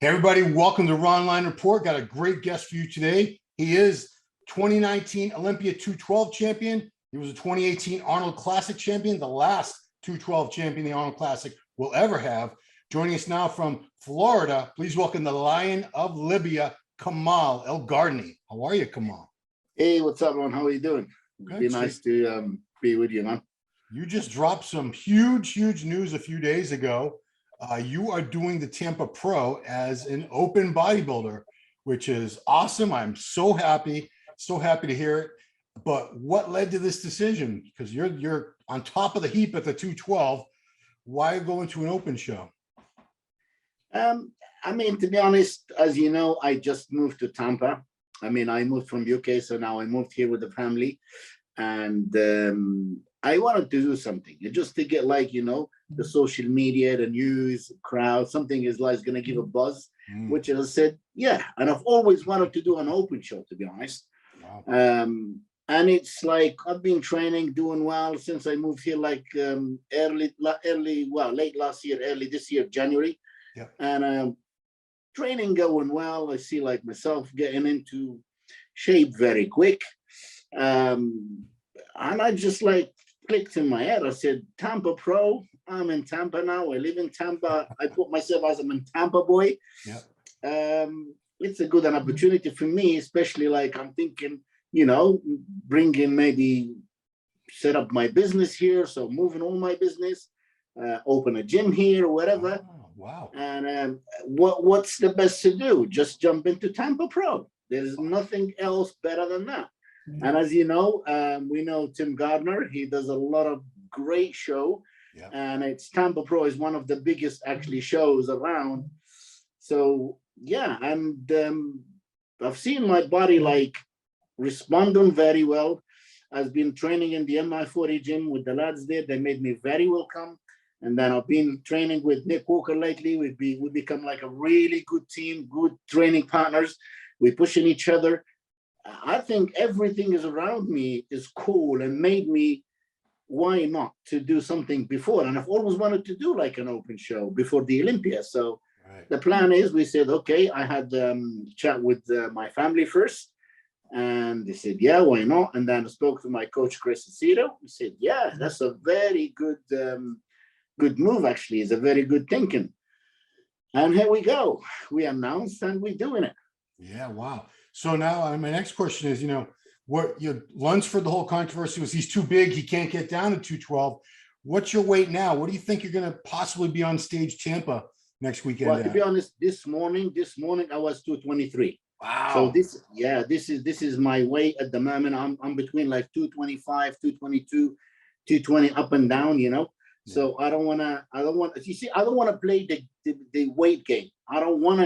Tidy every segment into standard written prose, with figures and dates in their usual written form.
Hey everybody, welcome to Ronline Report. Got a great guest for you today. He is 2019 Olympia 212 champion. He was a 2018 Arnold Classic champion, the last 212 champion the Arnold Classic will ever have. Joining us now from Florida, please welcome the Lion of Libya, Kamal ElGargni. How are you, Kamal? Hey, what's up, man? How are you doing? Good. Be nice to be with you, man. You just dropped some huge news a few days ago. You are doing the Tampa Pro as an open bodybuilder, which is awesome. I'm so happy to hear it. But what led to this decision? Because you're on top of the heap at the 212. Why go into an open show? I mean, to be honest, as you know, I just moved to Tampa. I mean, I moved from UK, so now I moved here with the family, and I wanted to do something just to get, like, you know, the social media, the news, crowd, something is like going to give a buzz, which I said, yeah. And I've always wanted to do an open show, to be honest. Wow. And it's like I've been training, doing well since I moved here, like late last year, early this year, January. Yeah. And training going well. I see like myself getting into shape very quick. And I just like clicked in my head. I said, Tampa Pro. I'm in Tampa now. I live in Tampa. I put myself as I'm a Tampa boy. Yeah. It's a good opportunity for me, especially like I'm thinking, you know, bringing maybe set up my business here. So moving all my business, open a gym here or whatever. Oh, wow. And what's the best to do? Just jump into Tampa Pro. There's nothing else better than that. And as you know, we know Tim Gardner. He does a lot of great show. Yeah. And it's Tampa Pro is one of the biggest actually shows around. So yeah, and I've seen my body like responding very well. I've been training in the MI40 gym with the lads there. They made me very welcome. And then I've been training with Nick Walker lately. We become like a really good team, good training partners. We're pushing each other. I think everything is around me is cool and made me, why not to do something before? And I've always wanted to do like an open show before the Olympia. So the plan is, we said, okay, I had chat with my family first. And they said, yeah, why not? And then I spoke to my coach, Chris Aceto. He said, yeah, that's a very good good move, actually. It's a very good thinking. And here we go. We announced and we're doing it. Yeah, wow. So now my next question is, you know, what your Lunsford, the whole controversy was he's too big, he can't get down to 212. What's your weight now? What do you think you're going to possibly be on stage Tampa next weekend? Well, to be honest, this morning I was 223. Wow. So this is my weight at the moment. I'm between like 225, 222, 220 up and down, you know. Yeah. So I don't want to play the weight game. I don't want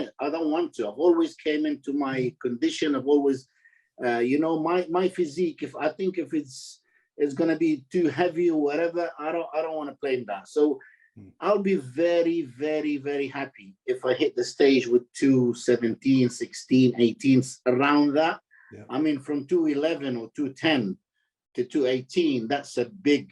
to. I've always came into my condition. I've always you know, my physique, if it's going to be too heavy or whatever, I don't want to play that. So I'll be very, very, very happy if I hit the stage with 217, 16, 18, around that. Yeah. I mean, from 211 or 210 to 218, that's a big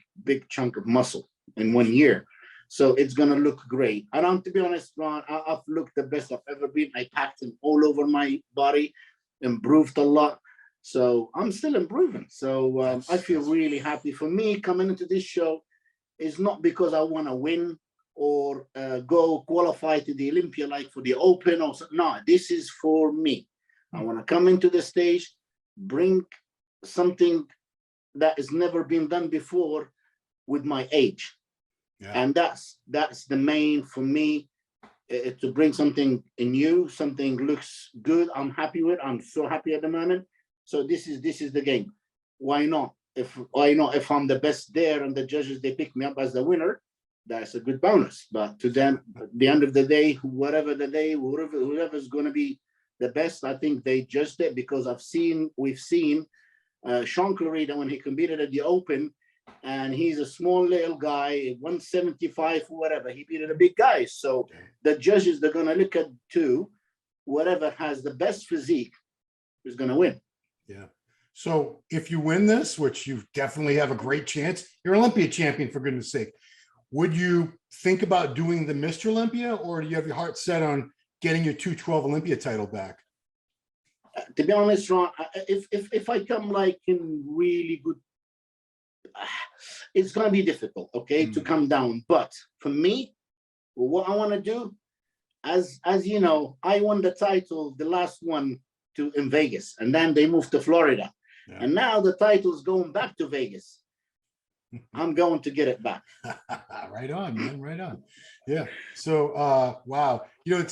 chunk of muscle in 1 year. So it's going to look great. And to be honest, Ron, I've looked the best I've ever been. I packed them all over my body, improved a lot. So I'm still improving. So I feel really happy. For me, coming into this show is not because I want to win or go qualify to the Olympia, like for the Open or something. No, this is for me. I want to come into the stage, bring something that has never been done before with my age. Yeah. And that's the main for me, to bring something new, something looks good. I'm happy with. I'm so happy at the moment. So this is the game. Why not? If I'm the best there and the judges, they pick me up as the winner, that's a good bonus. But to them, at the end of the day, whoever's going to be the best, I think they judged it, because we've seen Sean Clarida when he competed at the Open, and he's a small little guy, 175 or whatever. He beat the big guys. So the judges, they're going to look at whatever has the best physique is going to win. Yeah. So if you win this, which you definitely have a great chance, you're Olympia champion, for goodness sake. Would you think about doing the Mr. Olympia, or do you have your heart set on getting your 212 Olympia title back? To be honest, Ron, if I come like in really good, it's gonna be difficult, okay, to come down. But for me, what I want to do, as you know, I won the title, the last one in Vegas, and then they moved to Florida, and now the title's going back to Vegas. I'm going to get it back. Right on, man. Right on. Yeah. So, wow. You know,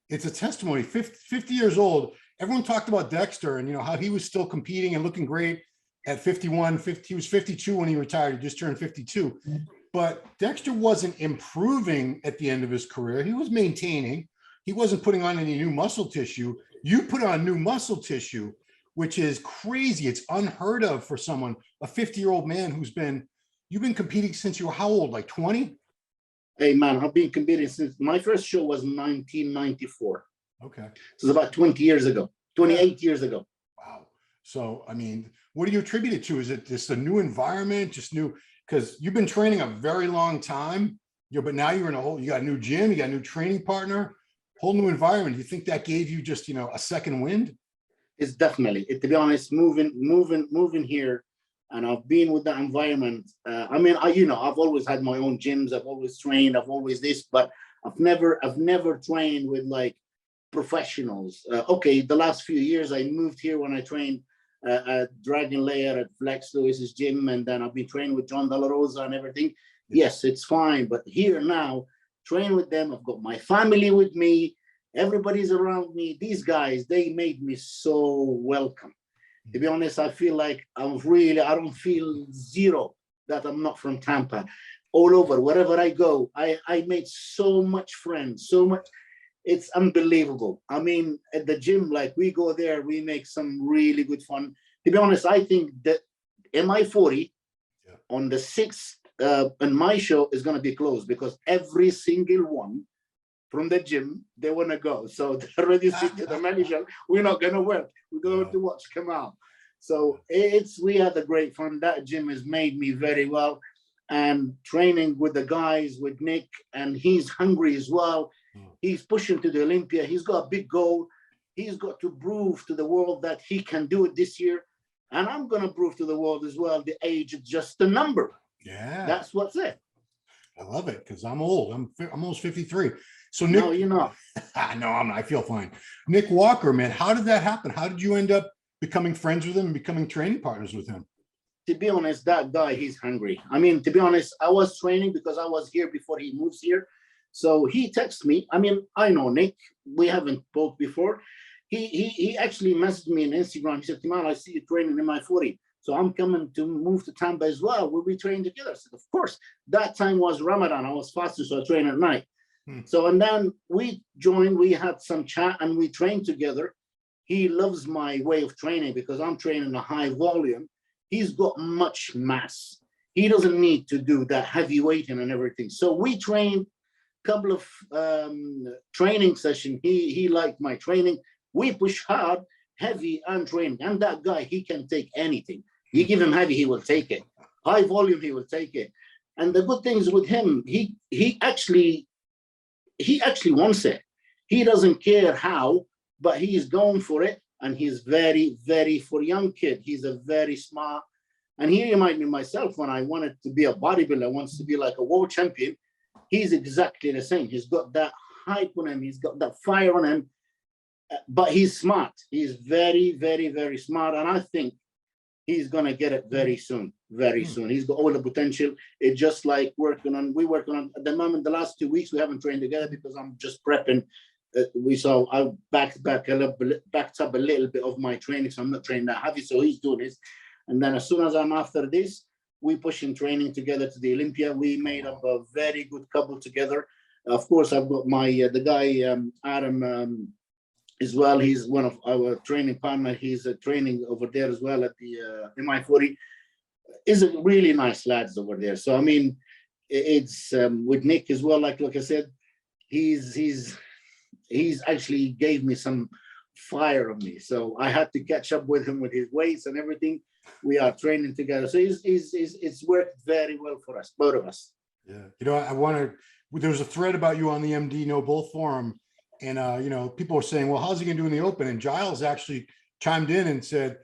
it's a testimony. 50 years old. Everyone talked about Dexter and, you know, how he was still competing and looking great at 51. He was 52 when he retired. He just turned 52. But Dexter wasn't improving at the end of his career. He was maintaining. He wasn't putting on any new muscle tissue. You put on new muscle tissue, which is crazy. It's unheard of for someone, a 50-year-old man you've been competing since you were how old, like 20? Hey, man, I've been competing since my first show was 1994. Okay. So it's about 20 years ago, 28 years ago. Wow. So, I mean, what do you attribute it to? Is it just a new environment, just new, because you've been training a very long time, but now you're in you got a new gym, you got a new training partner, whole new environment. Do you think that gave you just, you know, a second wind? It's definitely, to be honest, moving here, and I've been with that environment. I mean, you know, I've always had my own gyms. I've always trained. I've always this, but I've never trained with like professionals. Okay, the last few years I moved here when I trained at Dragon Lair at Flex Lewis's gym, and then I've been training with John De La Rosa and everything. Yes, it's fine, but here now, train with them. I've got my family with me. Everybody's around me. These guys, they made me so welcome. To be honest, I feel like I don't feel zero that I'm not from Tampa. All over, wherever I go, I made so much friends, so much. It's unbelievable. I mean, at the gym, like we go there, we make some really good fun. To be honest, I think that MI40 on the 6th, and my show is going to be closed because every single one from the gym, they want to go. So they're already saying to the manager, we're not going to work. We're going to watch Kamal. So we had a great fun. That gym has made me very well. And training with the guys, with Nick, and he's hungry as well. He's pushing to the Olympia. He's got a big goal. He's got to prove to the world that he can do it this year. And I'm going to prove to the world as well, the age is just a number. Yeah. That's what's it. I love it because I'm old. I'm almost 53. So Nick, no, you're not. No, I'm not. I feel fine. Nick Walker, man, how did that happen? How did you end up becoming friends with him and becoming training partners with him? To be honest, that guy, he's hungry. I mean, to be honest, I was training because I was here before he moves here. So he texted me. I mean, I know Nick. We haven't talked before. He actually messaged me on Instagram. He said, Kamal, I see you training in my 40. So I'm coming to move to Tampa as well. We'll be training together. I said, of course. That time was Ramadan. I was fasting, so I trained at night. So, and then we joined, we had some chat and we trained together. He loves my way of training because I'm training a high volume. He's got much mass. He doesn't need to do that heavy weighting and everything. So we trained a couple of training sessions. He liked my training. We push hard, heavy and training. And that guy, he can take anything. You give him heavy, he will take it. High volume, he will take it. And the good things with him, he actually wants it. He doesn't care how, but he's going for it. And he's very, very, for a young kid, he's a very smart. And he reminded me myself when I wanted to be a bodybuilder, wants to be like a world champion. He's exactly the same. He's got that hype on him. He's got that fire on him, but he's smart. He's very, very, very smart. And I think he's going to get it very soon, very soon. He's got all the potential. It's just like we working on at the moment, the last 2 weeks, we haven't trained together because I'm just prepping. I backed up a little bit of my training, so I'm not training that heavy. So he's doing this. And then as soon as I'm after this, we pushing training together to the Olympia. We made up a very good couple together. Of course, I've got my, the guy, Adam, as well. He's one of our training partner. He's training over there as well at the MI40. Is a really nice lads over there. So I mean, it's with Nick as well. Like I said, he's actually gave me some fire on me. So I had to catch up with him with his weights and everything. We are training together. So it's worked very well for us, both of us. Yeah. You know, there was a thread about you on the MD No Bull forum. And, you know, people were saying, well, how's he going to do in the open? And Giles actually chimed in and said,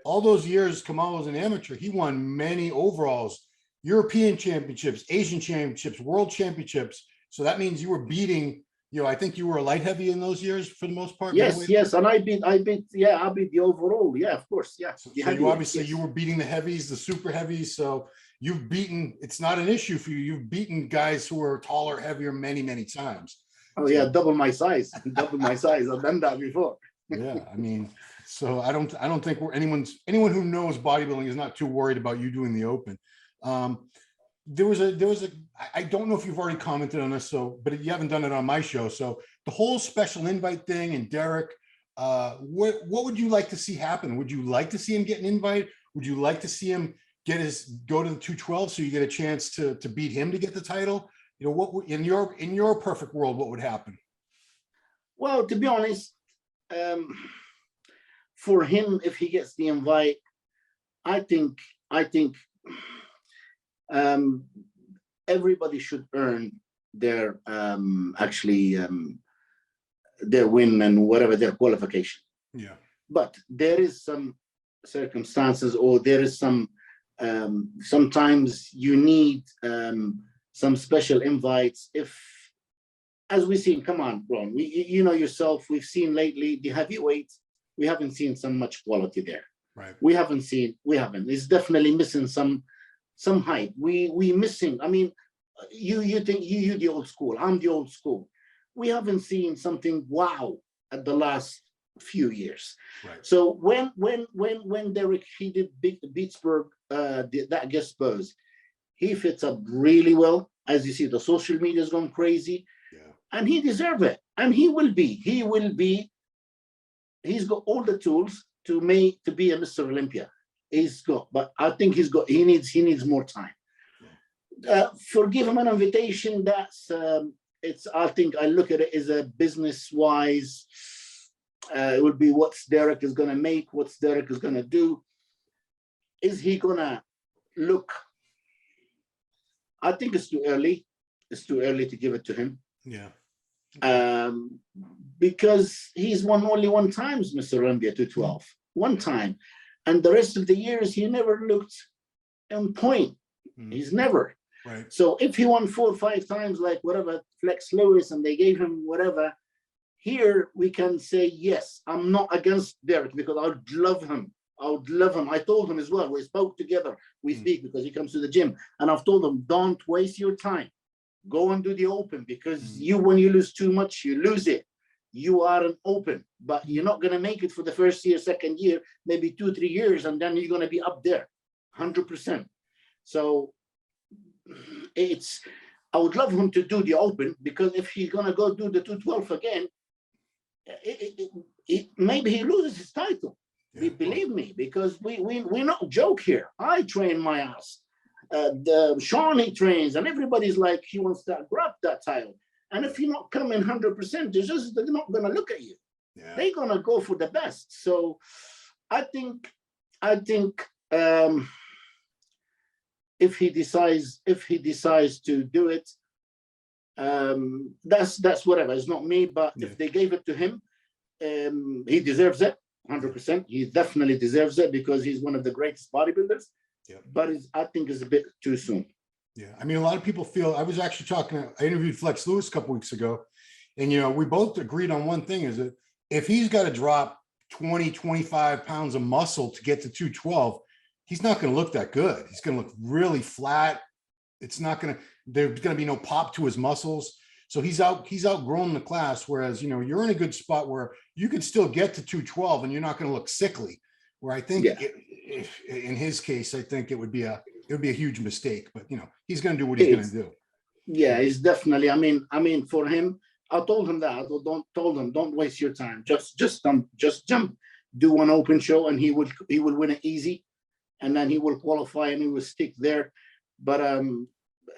all those years Kamal was an amateur, he won many overalls, European championships, Asian championships, world championships. So that means you were beating, you know, I think you were a light heavy in those years for the most part. Yes, yes. And I beat the overall. Yeah, of course. Yeah. So you obviously, you were beating the heavies, the super heavies. So you've beaten, it's not an issue for you. You've beaten guys who are taller, heavier many, many times. Oh yeah, double my size. Double my size. I've done that before. Yeah, I mean, so I don't think anyone who knows bodybuilding is not too worried about you doing the open. There was a I don't know if you've already commented on this, so but you haven't done it on my show. So the whole special invite thing and Derek, what would you like to see happen? Would you like to see him get an invite? Would you like to see him go to the 212 so you get a chance to beat him to get the title? You know, what in your perfect world, what would happen? Well, to be honest, for him, if he gets the invite, I think everybody should earn their their win and whatever their qualification. Yeah. But there is some circumstances, or there is some sometimes you need some special invites. If, as we've seen, come on, Ron, you know yourself, we've seen lately the heavyweights, we haven't seen so much quality there. Right. We haven't. It's definitely missing some hype. We missing. I mean, you think you the old school. I'm the old school. We haven't seen something wow at the last few years. Right. So when Derek, he did Beatsburg, that guest Spurs, he fits up really well. As you see, the social media is going crazy. Yeah. And he deserves it. And he will be. He's got all the tools to be a Mr. Olympia. But I think he needs more time. Forgive him an invitation. That's I think I look at it as a business wise. It would be what's Derek is going to make, what's Derek is going to do. Is he going to look? I think it's too early. It's too early to give it to him. Yeah. Because he's won only one time Mr. Olympia 212. One time. And the rest of the years, he never looked on point. He's never. Right. So if he won 4 or 5 times, like whatever, Flex Lewis, and they gave him whatever, here we can say, yes, I'm not against Derek, because I would love him. I told him as well, we spoke together. We speak because he comes to the gym. And I've told him, don't waste your time. Go and do the open, because when you lose too much, you lose it. You are an open, but you're not going to make it for the first year, second year, maybe 2-3 years, and then you're going to be up there 100%. So I would love him to do the open, because if he's going to go do the 212 again, maybe he loses his title. Yeah. Believe me, because we're not joke here. I train my ass. Sean, he trains, and everybody's like, he wants to grab that title. And if you're not coming 100%, they're not going to look at you. Yeah. They're going to go for the best. So I think if he decides to do it, that's whatever. It's not me, but if they gave it to him, he deserves it 100%. He definitely deserves it, because he's one of the greatest bodybuilders. Yeah. But I think it's a bit too soon. Yeah, I mean, a lot of people feel. I was actually I interviewed Flex Lewis a couple weeks ago, and you know, we both agreed on one thing: is that if he's got to drop 20, 25 pounds of muscle to get to 212, he's not going to look that good. He's going to look really flat. It's not going to. There's going to be no pop to his muscles. So he's outgrown the class. Whereas, you know, you're in a good spot where you could still get to 212 and you're not going to look sickly. Where I think in his case, I think it would be a huge mistake. But you know, he's going to do what he's going to do. Yeah, it's definitely. I mean, for him, I told him that. Don't waste your time. Just jump, do one open show, and he will win it easy, and then he will qualify and he will stick there. But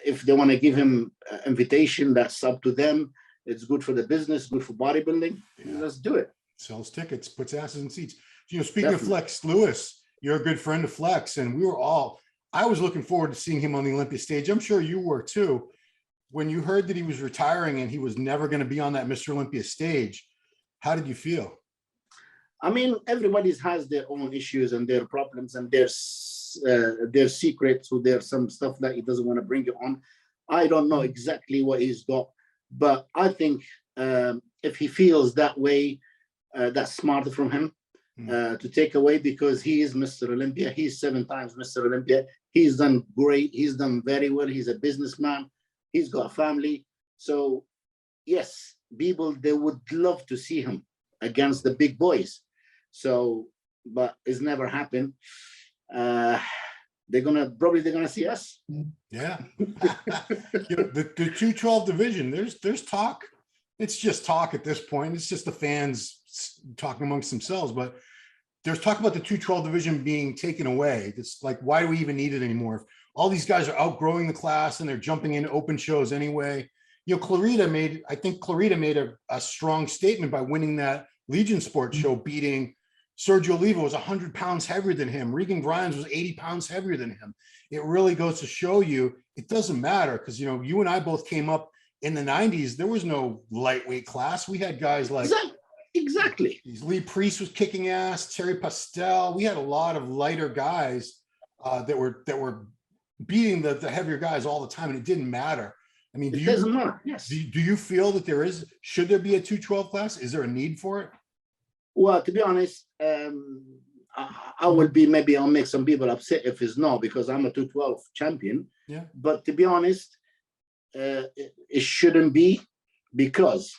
if they want to give him an invitation, that's up to them. It's good for the business, good for bodybuilding. Yeah. Let's do it. Sells tickets, puts asses in seats. You know, speaking of Flex Lewis, you're a good friend of Flex, and I was looking forward to seeing him on the Olympia stage. I'm sure you were too. When you heard that he was retiring and he was never going to be on that Mr. Olympia stage, how did you feel? I mean, everybody has their own issues and their problems and their secrets, or there's some stuff that he doesn't want to bring it on. I don't know exactly what he's got, but I think if he feels that way, that's smart from him to take away, because he is Mr. Olympia. He's 7 times Mr. Olympia. He's done great. He's done very well. He's a businessman. He's got a family. So yes, people, they would love to see him against the big boys. So, but it's never happened. They're gonna see us. Yeah. The 212 division, there's talk. It's just talk at this point. It's just the fans talking amongst themselves, but there's talk about the 212 division being taken away. It's like, why do we even need it anymore? If all these guys are outgrowing the class and they're jumping into open shows anyway. You know, I think Clarita made a strong statement by winning that Legion Sports show, beating Sergio Oliva was 100 pounds heavier than him. Regan Grimes was 80 pounds heavier than him. It really goes to show you, it doesn't matter, because, you know, you and I both came up in the 90s. There was no lightweight class. We had guys like exactly. Lee Priest was kicking ass, Terry Pastel. We had a lot of lighter guys that were beating the heavier guys all the time, and it didn't matter. I mean, It doesn't matter. Yes. do you feel that should there be a 212 class? Is there a need for it? Well, to be honest, I would be, maybe I'll make some people upset if it's no, because I'm a 212 champion. Yeah. But to be honest, it shouldn't be, because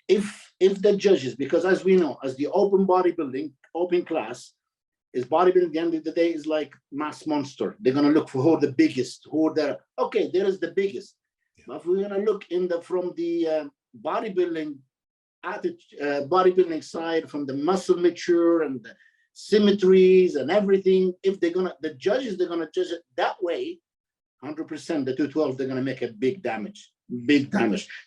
if the judges, because as we know, as the open bodybuilding, open class, is bodybuilding at the end of the day is like mass monster. They're gonna look for who the biggest, okay, there is the biggest. Yeah. But if we're gonna look from the bodybuilding bodybuilding side, from the muscle mature and the symmetries and everything, if the judges, they're gonna judge it that way, 100%, the 212, they're gonna make a big damage,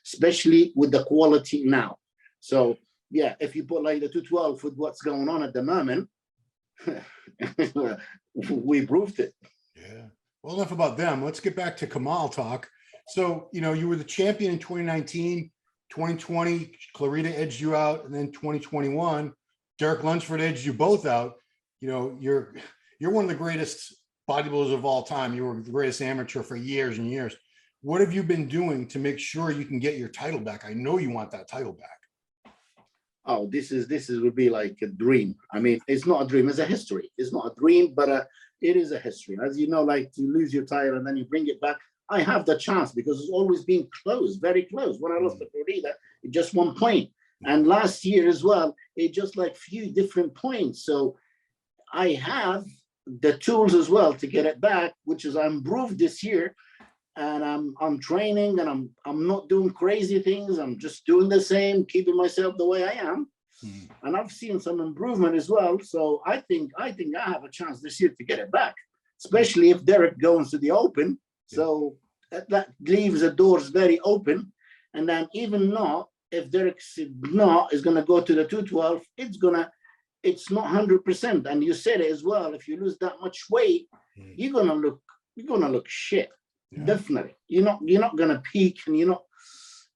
especially with the quality now. So yeah, if you put like the 212 with what's going on at the moment, we proved it. Yeah. Well, enough about them. Let's get back to Kamal talk. So, you know, you were the champion in 2019, 2020, Clarita edged you out, and then 2021, Derek Lunsford edged you both out. You know, you're one of the greatest bodybuilders of all time. You were the greatest amateur for years and years. What have you been doing to make sure you can get your title back? I know you want that title back. Oh, this would be like a dream. I mean, it's not a dream, it's a history. It's not a dream, but it is a history. As you know, like, to lose your title and then you bring it back, I have the chance, because it's always been close, very close. When I lost to Florida, it just 1 point. And last year as well, it just like few different points. So I have the tools as well to get it back, which is I'm improved this year. And I'm training, and I'm not doing crazy things. I'm just doing the same, keeping myself the way I am. And I've seen some improvement as well. So I think I have a chance this year to get it back, especially if Derek goes to the open. So that leaves the doors very open. And then even not, if Derek is going to go to the 212, it's not 100%. And you said it as well. If you lose that much weight, you're gonna look shit. Yeah. Definitely, you're not gonna peak, and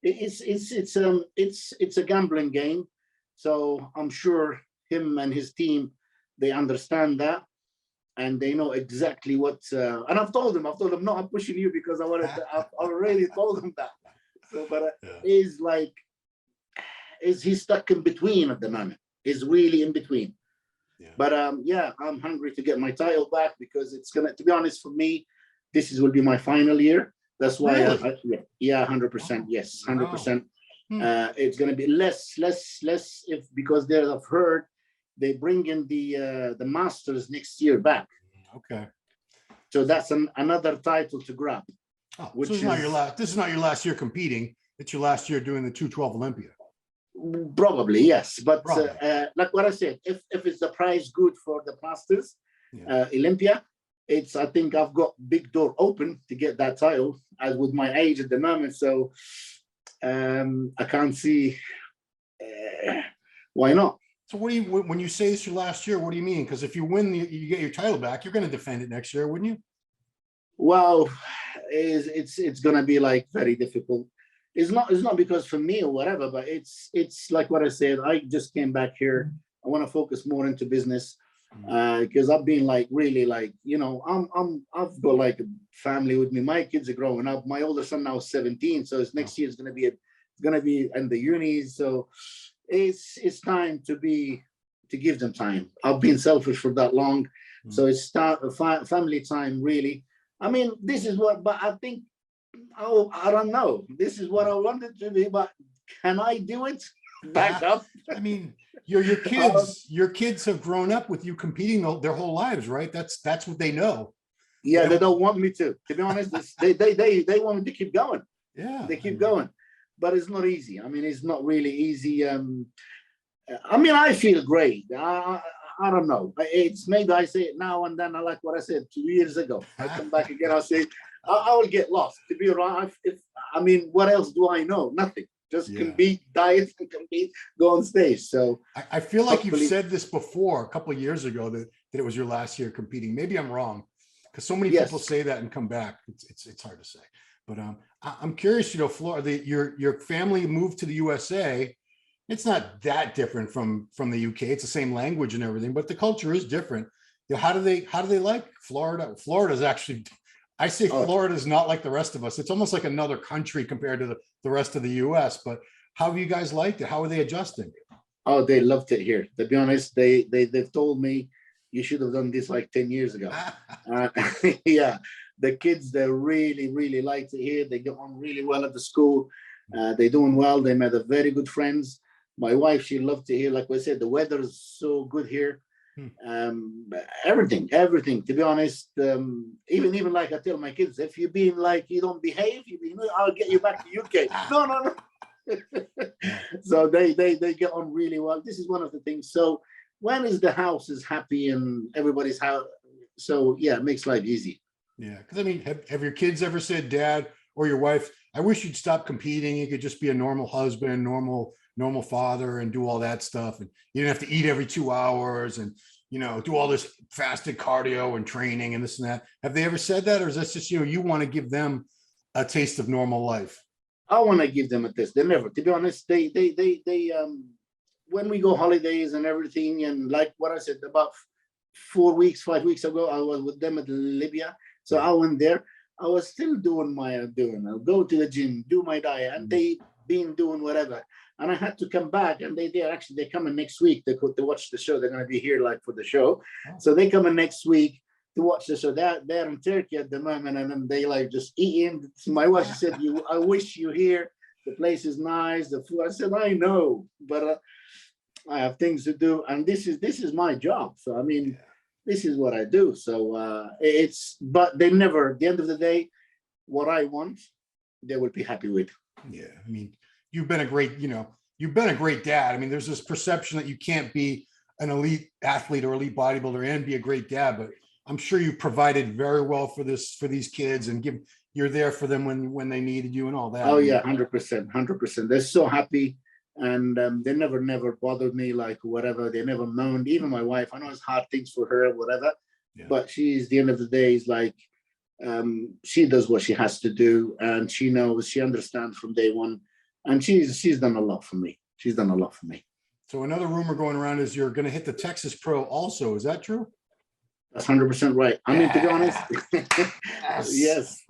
it's a gambling game. So I'm sure him and his team, they understand that, and they know exactly what. And I've told them, no, I'm pushing you because I wanted. I've already told them that. So, but is he stuck in between at the moment? Is really in between. Yeah. But yeah, I'm hungry to get my title back, because it's gonna. To be honest, for me, this will be my final year. That's why, really? 100%. Yes, 100%. It's going to be less because I've heard they bring in the Masters next year back. Okay. So that's another title to grab. Oh, which is not your last. This is not your last year competing. It's your last year doing the 212 Olympia. Probably, yes. But like what I said, if it's the prize good for the Masters, Olympia, I think I've got big door open to get that title, as with my age at the moment. So I can't see why not. So when you say it's your last year, what do you mean? Because if you win, you get your title back, you're going to defend it next year, wouldn't you? Well, it's gonna be like very difficult. It's not because for me or whatever, but it's like what I said. I just came back here. I want to focus more into business because I've been like really like, you know, I've got like a family with me. My kids are growing up. My older son now is 17, so next year is gonna be in the uni. So it's time to give them time. I've been selfish for that long, so it's family time really. I mean, this is what, but I think, oh, I don't know. This is what I wanted to be, but can I do it? Back up. I mean, your kids have grown up with you competing their whole lives, right? That's what they know. Yeah, they don't want me to be honest. They want me to keep going. Yeah, they keep going, but it's not easy. I mean, it's not really easy. I mean, I feel great. I don't know. It's maybe I say it now and then. I like what I said 2 years ago. I come back again. I'll say I will get lost. To be honest, I mean, what else do I know? Nothing. Just compete, diet, and compete, go on stage. So I feel like you've said this before a couple of years ago that it was your last year competing. Maybe I'm wrong, because so many people say that and come back. It's hard to say. But I'm curious. You know, Florida, your family moved to the USA. It's not that different from the UK. It's the same language and everything, but the culture is different. You know, how do they like Florida? Florida's actually, I say Florida is not like the rest of us. It's almost like another country compared to the rest of the US. But how have you guys liked it? How are they adjusting? Oh, they loved it here. To be honest, they've told me you should have done this like 10 years ago. Yeah, the kids, they really liked it here. They get on really well at the school. They're doing well. They made a very good friends. My wife, she loved it here. Like I said, the weather is so good here. Everything. To be honest, even like I tell my kids, if you've been like you don't behave, I'll get you back to UK. No. So they get on really well. This is one of the things. So when is the house is happy and everybody's house, so yeah, it makes life easy. Yeah, because I mean, have your kids ever said, Dad or your wife, I wish you'd stop competing. You could just be a normal husband, normal father, and do all that stuff, and you didn't have to eat every 2 hours and, you know, do all this fasted cardio and training and this and that. Have they ever said that, or is this just, you know, you want to give them a taste of normal life? I want to give them a taste. They never, to be honest, they when we go holidays and everything, and like what I said, about 5 weeks ago, I was with them at Libya. So I went there. I was still doing my doing. I'll go to the gym, do my diet, and they been doing whatever. And I had to come back, and they're coming next week to watch the show. They're going to be here like for the show, so they coming next week to watch the show. They're in Turkey at the moment, and then they like just eating. My wife said, I wish you here. The place is nice. The food. I said, I know, but I have things to do, and this is my job. So I mean, this is what I do. So but they never. At the end of the day, what I want, they will be happy with. Yeah, I mean, you've been a great dad. I mean, there's this perception that you can't be an elite athlete or elite bodybuilder and be a great dad, but I'm sure you provided very well for these kids, and you're there for them when they needed you and all that. Oh yeah, 100%. They're so happy, and they never bothered me like whatever. They never moaned. Even my wife, I know it's hard things for her, whatever, but she's, the end of the day, is like, she does what she has to do, and she knows, she understands from day one, and she's done a lot for me. So another rumor going around is you're going to hit the Texas Pro also. Is that true? That's 100% right. I mean, to be honest, yes.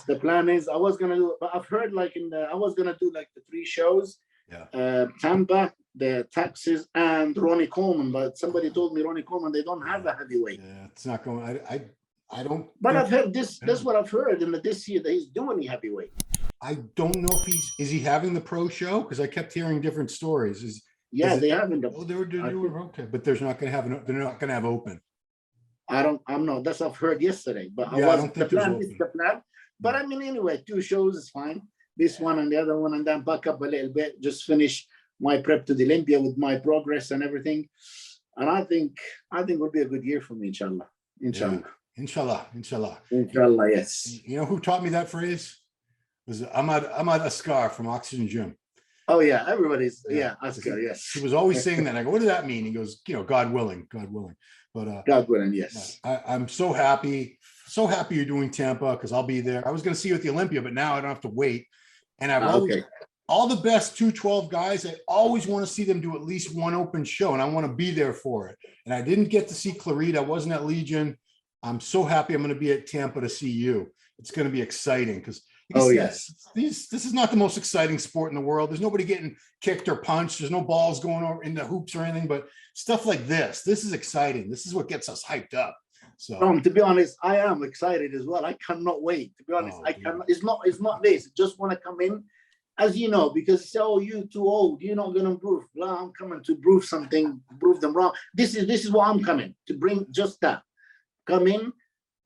The plan is I was gonna do, but I've heard like I was gonna do like the 3 shows, Tampa, the Texas, and Ronnie Coleman. But somebody told me Ronnie Coleman, they don't have a heavyweight. Yeah, it's not going. I don't. But I've heard this. That's what I've heard. And this year that he's doing the heavyweight. I don't know if is he having the pro show, because I kept hearing different stories. They haven't. Oh, they're okay, but they're not going to have open. I'm not. That's what I've heard yesterday. But I don't think the plan. But I mean, anyway, 2 shows is fine. This one and the other one, and then back up a little bit. Just finish my prep to the Olympia with my progress and everything. And I think it'll be a good year for me, inshallah. Inshallah. Inshallah, yes. You know who taught me that phrase? Was Ahmad Asghar from Oxygen Gym. Oh yeah, everybody's Oscar. Yes, he was always saying that. And I go, what does that mean? He goes, God willing, God willing. But God willing, yes. I'm so happy you're doing Tampa because I'll be there. I was going to see you at the Olympia, but now I don't have to wait. And I've always all the best 212 guys. I always want to see them do at least one open show, and I want to be there for it. And I didn't get to see Clarita. I wasn't at Legion. I'm so happy I'm going to be at Tampa to see you. It's going to be exciting because this is not the most exciting sport in the world. There's nobody getting kicked or punched. There's no balls going over in the hoops or anything, but stuff like this is exciting. This is what gets us hyped up. So to be honest, I am excited as well. I cannot wait. To be honest, I cannot. It's not this. I just want to come in, as you know, because say, oh, you too old. You're not going to improve. Well, I'm coming to prove something, prove them wrong. This is what I'm coming to bring. Just that. Come in,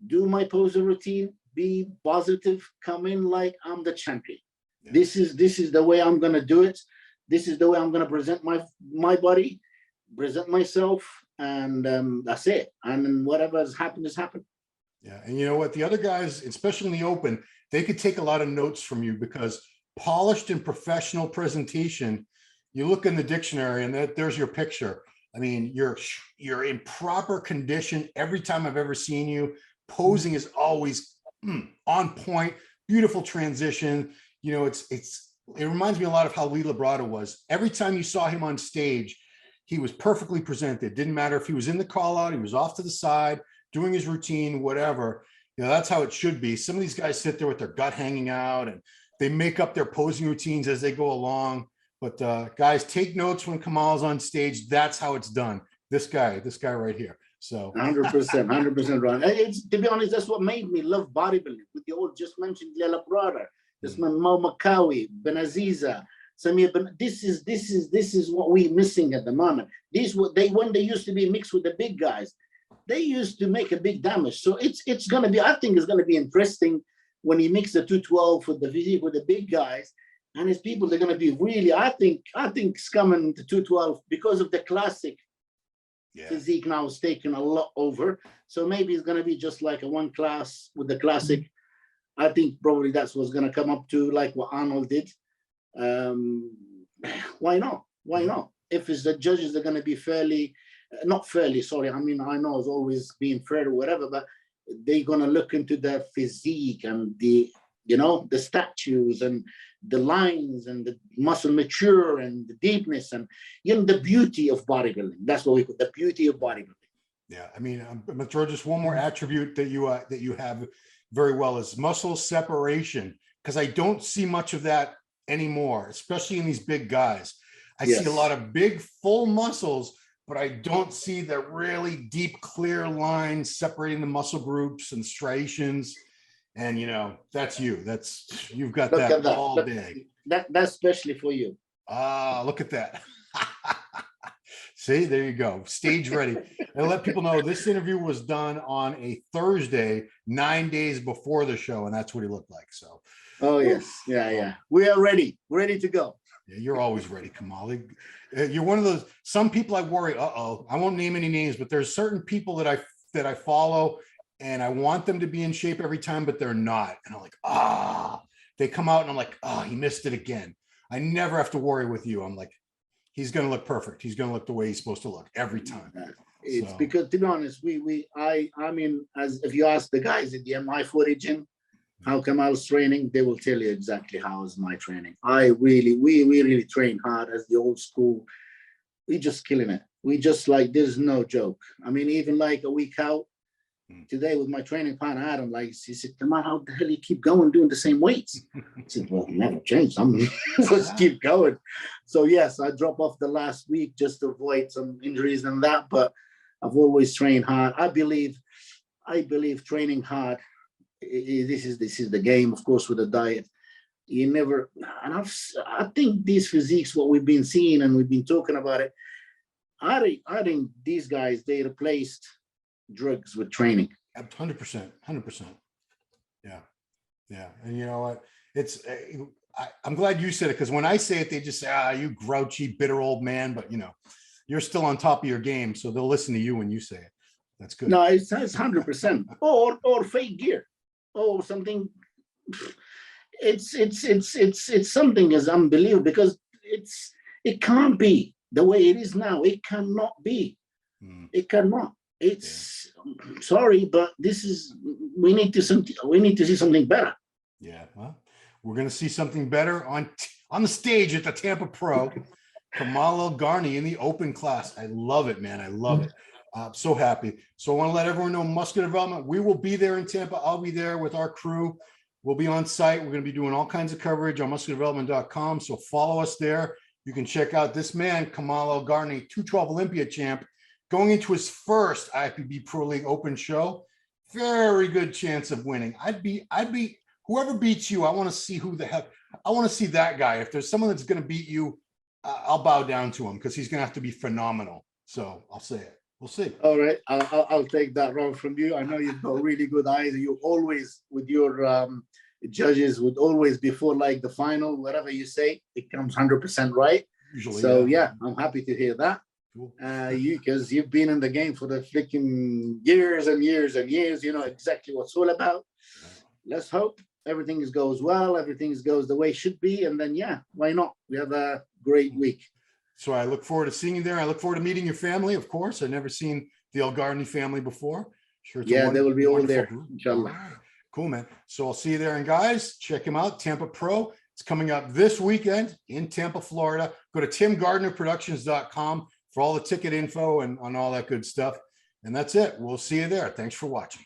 do my posing routine, be positive, come in like I'm the champion. Yeah. This is the way I'm gonna do it. This is the way I'm gonna present my body, present myself, and that's it. And whatever has happened has happened. Yeah, and you know what? The other guys, especially in the open, they could take a lot of notes from you because polished and professional presentation. You look in the dictionary, and there's your picture. I mean, you're in proper condition every time I've ever seen you. Posing is always on point, beautiful transition. It reminds me a lot of how Lee Labrada was. Every time you saw him on stage, he was perfectly presented. Didn't matter if he was in the call out, he was off to the side, doing his routine, whatever. That's how it should be. Some of these guys sit there with their gut hanging out and they make up their posing routines as they go along. But guys, take notes when Kamal's on stage. That's how it's done. This guy right here. So 100%, Ron. It's, to be honest, that's what made me love bodybuilding. With the old just mentioned Lela Prada, this man Mo Makawi, Benaziza, Samir. This is what we're missing at the moment. When they used to be mixed with the big guys, they used to make a big damage. So it's gonna be. I think it's gonna be interesting when you mix the 212 with the physique with the big guys. And his people, they're going to be really, I think it's coming to 212 because of the classic physique now is taking a lot over. So maybe it's going to be just like a one class with the classic. I think probably that's what's going to come up to like what Arnold did. Why not? Why not? If it's the judges are going to be not fairly, sorry. I mean, I know it's always being fair or whatever, but they're going to look into the physique and the statues and the lines and the muscle mature and the deepness and the beauty of bodybuilding. That's what we call the beauty of bodybuilding. Yeah, I mean, I'm gonna throw just one more attribute that you have very well is muscle separation, because I don't see much of that anymore, especially in these big guys. I see a lot of big full muscles, but I don't see the really deep, clear lines separating the muscle groups and striations. And that's you. You've got that all day. That's especially for you. Look at that. See, there you go. Stage ready. And let people know this interview was done on a Thursday, 9 days before the show, and that's what he looked like. So. Oh yes, yeah. We are ready. Ready to go. Yeah, you're always ready, Kamal. You're one of those. Some people I worry. I won't name any names, but there's certain people that I follow. And I want them to be in shape every time, but they're not. And I'm like, they come out and I'm like, he missed it again. I never have to worry with you. I'm like, he's going to look perfect. He's going to look the way he's supposed to look every time. It's because, to be honest, I mean, as if you ask the guys at the MI footage and how Kamal's training, they will tell you exactly how is my training. We really train hard as the old school. We just killing it. We just like, there's no joke. I mean, even like a week out, today with my training partner, Adam, he said, Kamal, how the hell you keep going doing the same weights? I said, well, never changed. Let's keep going. So yes, I dropped off the last week just to avoid some injuries and that, but I've always trained hard. I believe training hard, this is the game, of course, with the diet. You never, and I think these physiques, what we've been seeing and we've been talking about it, I think these guys, they replaced drugs with training. 100%. Yeah. And you know what? I'm glad you said it, because when I say it, they just say, you grouchy, bitter old man. But you're still on top of your game, so they'll listen to you when you say it. That's good. No, it's 100%. Or fake gear, or something. It's something is unbelievable, because it can't be the way it is now. It cannot be. It cannot. It's sorry, but we need to see something better. Yeah, well, we're going to see something better on the stage at the Tampa Pro. Kamal ElGargni in the open class. I love it, man. I love it. So happy. So I want to let everyone know Muscular Development. We will be there in Tampa. I'll be there with our crew. We'll be on site. We're going to be doing all kinds of coverage on musculardevelopment.com. So follow us there. You can check out this man, Kamal ElGargni, 212 Olympia champ, going into his first IFBB Pro League Open show. Very good chance of winning. I'd be whoever beats you. I want to see I want to see that guy. If there's someone that's going to beat you, I'll bow down to him because he's going to have to be phenomenal. So I'll say it. We'll see. All right, I'll take that round from you. I know you've got really good eyes. You always, with your judges, would always, before like the final, whatever you say, it comes 100% right. Usually, so yeah, I'm happy to hear that. Cool. Because you've been in the game for the freaking years and years and years. You know exactly what it's all about. Let's hope everything goes well, everything goes the way it should be, and then yeah, why not? We have a great week. So I look forward to seeing you there. I look forward to meeting your family, of course. I've never seen the ElGargni family before. Sure, yeah, they will be all there, inshallah. Right. Cool, man. So I'll see you there. And guys, check him out, Tampa Pro. It's coming up this weekend in Tampa, Florida. Go to timgardnerproductions.com for all the ticket info and on all that good stuff. And that's it. We'll see you there. Thanks for watching.